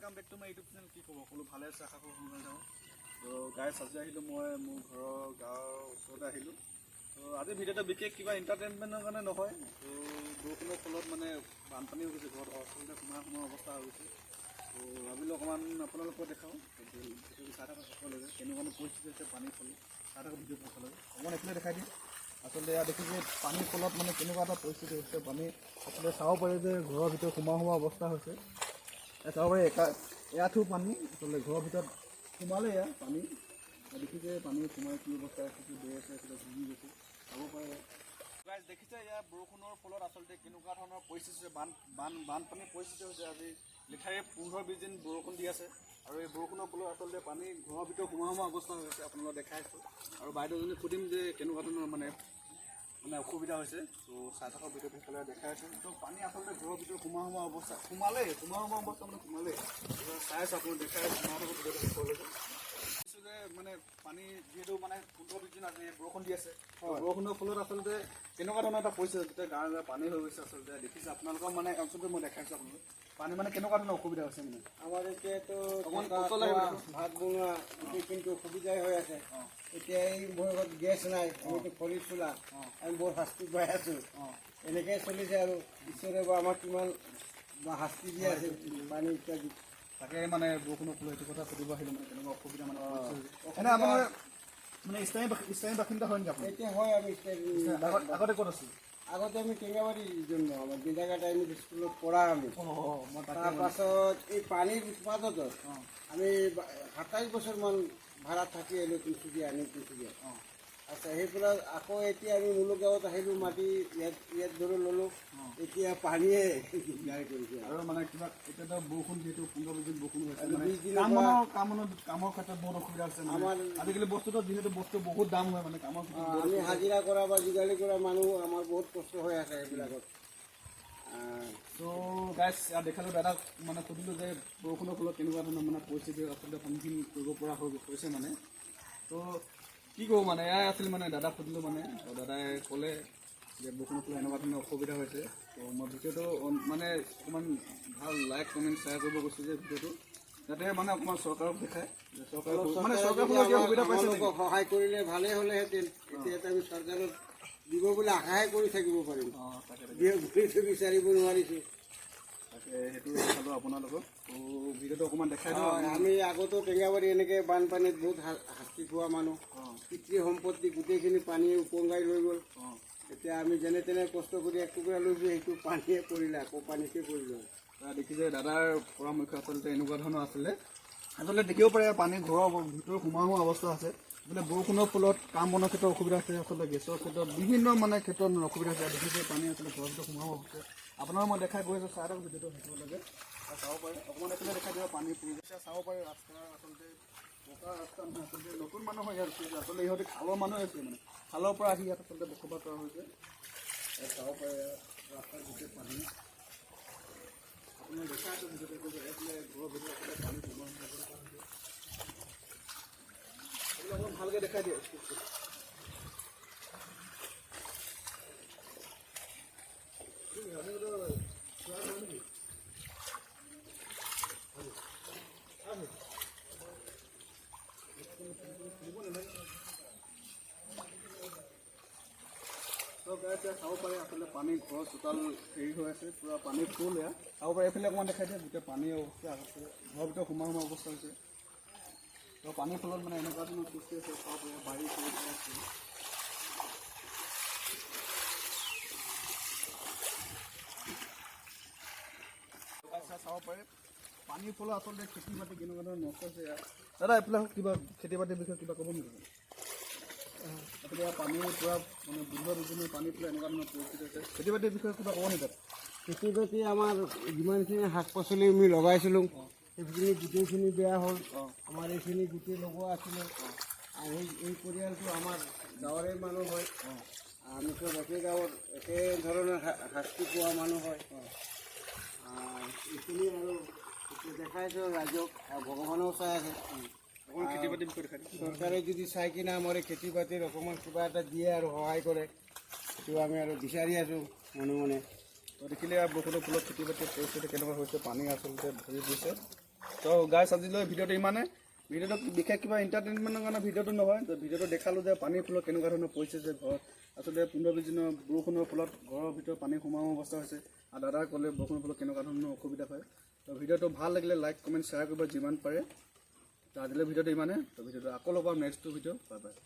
Welcome back to my YouTube channel. কি খবৰ? সকলো ভালে আছে, আশা কৰোঁ সোনকালে যাওঁ। তো গাইছ, আজি আহিলোঁ মই মোৰ ঘৰৰ গাঁৱৰ ওচৰতে আহিলোঁ। তো আজি ভিডিঅ'টো বিশেষ কিবা এণ্টাৰটেইনমেণ্টৰ কাৰণে নহয়। তো বৰষুণৰ ফলত মানে বানপানী হৈ গৈছে, ঘৰত আচলতে সোমাই অৱস্থা হৈ গৈছে। তো ভাবিলোঁ অকণমান আপোনালোকক দেখাওঁ, ভিডিঅ'টো চাই থকা সকলোকে কেনেকুৱানো পৰিস্থিতি হৈছে পানীৰ ফলত, চাই থকা ভিডিঅ' সকলোকে অকণমান এইফালে দেখাই দিম। আচলতে ইয়াত দেখিছোঁ পানীৰ ফলত মানে কেনেকুৱা এটা পৰিস্থিতি হৈছে। পানী আচলতে চাব পাৰি যে ঘৰৰ ভিতৰত সোমোৱা অৱস্থা হৈছে। চাব পাৰি এয়াতো পানী, আচলতে ঘৰৰ ভিতৰত সোমালে এয়া পানী দেখিছে। পানী সোমাই কি অৱস্থা আছে, বৈ আছে, ঘূৰি গৈছে, চাব পাৰে। গাইজ দেখিছে ইয়াৰ বৰষুণৰ ফলত আচলতে কেনেকুৱা ধৰণৰ পৰিস্থিতি হৈছে, বানপানীৰ পৰিস্থিতি হৈছে। আজি লেঠাৰি 15-20 দিন বৰষুণ দি আছে, আৰু এই বৰষুণৰ ফলত আচলতে পানী ঘৰৰ ভিতৰত সোমোৱা অৱস্থা হৈ আছে। আপোনালোকক দেখাই আছোঁ, আৰু বাইদেউজনী সুধিম যে কেনেকুৱা ধৰণৰ মানে অসুবিধা হৈছে। তো চাই থকা ভিডিঅ'টো সেইফালে দেখাই আছোঁ। তো পানী আচলতে ঘৰৰ ভিতৰত সোমোৱা অৱস্থা, সোমালেই চাই আছোঁ, আপোনালোক দেখাই আছোঁ। সোমাই থকা ভিডিঅ'টো সকলোকে দিছোঁ যে মানে পানী যিহেতু মানে 15-20 দিন আজি বৰষুণ দি আছে, বৰষুণৰ ফলত আচলতে কেনেকুৱা ধৰণৰ এটা পৰিস্থিতি, গোটেই গাঁৱে পানী হৈ গৈছে। আচলতে দেখিছে আপোনালোকৰ মানে অঞ্চলটো মই দেখাইছোঁ আপোনালোক পানী মানে কেনেকুৱা ধৰণৰ অসুবিধা হৈছে। মানে আমাৰ এতিয়াতো ভাত বনোৱা গোটেইখিনিতো অসুবিধাই হৈ আছে। এতিয়া এই মোৰ ঘৰত গেছ নাই, আমিতো খৰি চোলা, আমি বৰ শাস্তি পাই আছোঁ। এনেকৈ চলিছে, আৰু ঈশ্বৰে বা আমাক কিমান শাস্তি দি আছে পানী ইত্যাদি। তাকে মানে বৰষুণৰ ফলত এইটো কথা সুধিব আহিলোঁ, মানে কেনেকুৱা অসুবিধা মানে এনে আপোনাৰ মানে স্থায়ী বাসিন্দা হয় নেকি আপুনি? এতিয়া হয়, আমি আগতে ক'ত আছোঁ? আগতে আমি টেঙাবাৰীৰ জন্য আমাৰ বিদ্যাঘাট টাইমত স্কুলত পঢ়া আমি। তাৰপাছত এই পানীৰ উৎপাদনত আমি 27 বছৰমান ভাড়াত থাকি আহিলোঁ তিনিচুকীয়া। আচ্ছা, সেইফালে আকৌ এতিয়া আমি মুলুক গাঁৱত আহিলোঁ, মাটি ইয়াত ধৰি ল'লোঁ। এতিয়া পানীয়ে দিগদাৰ কৰিছে, আৰু মানে কিবা এতিয়াতো বৰষুণ যিহেতু 15-20 দিন বৰষুণ হৈছে, কামৰ ক্ষেত্ৰত বহুত অসুবিধা হৈছে। আমাৰ আজিকালি বস্তুটো যিহেতু বস্তু বহুত দাম হয়, মানে কামৰ ক্ষেত্ৰত আমি হাজিৰা কৰা বা যোগালী কৰা মানুহ, আমাৰ বহুত কষ্ট হৈ আছে সেইবিলাকত। তো গাইজ ইয়াত দেখালোঁ, দাদাক মানে সুধিলোঁ যে বৰষুণৰ ফলত কেনেকুৱা ধৰণৰ মানে পৰিস্থিতি আচলতে সন্মুখীন কৰিব পৰা হৈছে মানে। তো কি কৰোঁ মানে এয়াই আছিল, মানে দাদাক সুধিলোঁ মানে, দাদাই ক'লে যে বৰষুণৰ ফলত এনেকুৱা ধৰণৰ অসুবিধা হৈছে। তো মই ভিডিঅ'টো মানে অকণমান ভাল লাইক কমেণ্ট শ্বেয়াৰ কৰিব গৈছোঁ যে ভিডিঅ'টো যাতে মানে অকণমান চৰকাৰক দেখায়, চৰকাৰে সুবিধা পাইছে, সহায় কৰিলে ভালেই হ'লেহেঁতেন। এতিয়া আমি চৰকাৰক দিব বুলি আশাহে কৰি থাকিব পাৰিম, বিচাৰিব নোৱাৰিছোঁ। তাকে সেইটো দেখালোঁ আপোনালোকক। তো ভিডিঅ'টো অকণমান দেখাই দিওঁ। আমি আগতো টেঙাবাৰী এনেকৈ বানপানীত বহুত শাস্তি খোৱা মানুহ, পিতৃ সম্পত্তি গোটেইখিনি পানীয়ে উপঙাই লৈ গ'ল। এতিয়া আমি যেনে তেনে কষ্ট কৰি এক টুকুৰা লৈছোঁ, সেইটো পানীয়ে পৰিলে, আকৌ পানীতে পৰিলোঁ। দেখিছে দাদাৰ পৰামৰ্শ আচলতে এনেকুৱা ধৰণৰ আছিলে। আচলতে দেখিব পাৰে পানী ঘৰৰ ভিতৰত সোমোৱা অৱস্থা আছে। মানে বৰষুণৰ ফলত কাম বনৰ ক্ষেত্ৰত অসুবিধা হৈছে, আচলতে গেছৰ ক্ষেত্ৰত বিভিন্ন মানে ক্ষেত্ৰত অসুবিধা হৈছে। দেখিছে পানী আচলতে ঘৰৰ ভিতৰত সোমোৱা হৈছে। আপোনাৰ মই দেখাই গৈ আছোঁ, চাই থাকক ভিডিঅ'টো থাকিবলৈকে চাব পাৰে। অকণমান এইফালে দেখাই দিব পানী পৰিছে, চাব পাৰে। ৰাস্তা আচলতে পকা ৰাস্তা নহয়, আচলতে নতুন মানুহ হয় ইয়াত। আচলতে ইহঁতে খালৰ মানুহ আছে, মানে খালৰ পৰা আহি ইয়াত আচলতে বসবাস কৰা হৈছে। চাব পাৰে ৰাস্তাৰ গোটেই পানী। আপোনাৰ দেখাই আছোঁ ভিডিঅ'টো, এইফালে ঘৰৰ ভিতৰত পানী সোমোৱা অকণমান ভালকৈ দেখাই দিয়ে। চাব পাৰে আচলতে পানী ঘৰৰ চোতাল হেৰি হৈ আছে, পূৰা পানী ফুল। এয়া চাব পাৰে, এইফালে অকণমান দেখাই দিয়ে, গোটেই পানীৰ অৱস্থা আছে, ঘৰৰ ভিতৰত সোমোৱা অৱস্থা হৈছে। তো পানীৰ ফলত মানে এনেকুৱা ধৰণৰ সৃষ্টি হৈছে। চাব পাৰে বাৰী আছে, চাব পাৰে পানীৰ ফলত আচলতে খেতি বাতি কেনেকুৱা ধৰণৰ নষ্ট হৈছে। দাদা এইফালে কিবা খেতি বাতিৰ বিষয়ে কিবা ক'ব নেকি? এতিয়া পানী পূৰা মানে বিভিন্ন পানী পেলাই এনেকুৱা ধৰণৰ পৰিস্থিতি হৈছে। খেতি বাতিৰ বিষয়ে কিবা ক'ব নেকি? খেতি বাতি আমাৰ যিমানখিনি শাক পাচলি আমি লগাইছিলোঁ, সেইখিনি গোটেইখিনি বেয়া হ'ল। আমাৰ এইখিনি গোটেই লগোৱা আছিলে, আৰু এই পৰিয়ালটো আমাৰ গাঁৱৰে মানুহ হয়। আমি চব একে গাঁৱৰ একে ধৰণৰ শাস্তি পোৱা মানুহ হয়। এইখিনি আৰু দেখাইছোঁ ৰাইজক, ভগৱানেও চাই আছে। খেতি বাতিৰ বিষয়ে দেখাই দিম। চৰকাৰে যদি চাই কিনে আমাৰ এই খেতি বাতিৰ অকণমান কিবা এটা দিয়ে আৰু সহায় কৰে, সেইটো আমি আৰু বিচাৰি আছোঁ মনে। দেখিলে বৰষুণৰ ফলত খেতি বাতিৰ পৰিস্থিতি কেনেকুৱা হৈছে। পানী আচলতে ভৰি পৰিছে। তো গাইছ আজিলৈ ভিডিঅ'টো ইমানে। ভিডিঅ'টো বিশেষ কিবা এণ্টাৰটেইনমেণ্টৰ কাৰণে ভিডিঅ'টো নহয়। তো ভিডিঅ'টো দেখালোঁ যে পানীৰ ফলত কেনেকুৱা ধৰণৰ পৰিছে যে ঘৰত আচলতে 15-20 দিনৰ বৰষুণৰ ফলত ঘৰৰ ভিতৰত পানী সোমাও অৱস্থা হৈছে। আৰু দাদাই ক'লে বৰষুণৰ ফলত কেনেকুৱা ধৰণৰ অসুবিধা হয়। তো ভিডিঅ'টো ভাল লাগিলে লাইক কমেণ্ট শ্বেয়াৰ কৰিব যিমান পাৰে। তো আজিলৈ ভিডিঅ'টো ইমানে। তো ভিডিঅ'টো আকৌ লগ পাম নেক্সট ভিডিঅ'। Bye bye.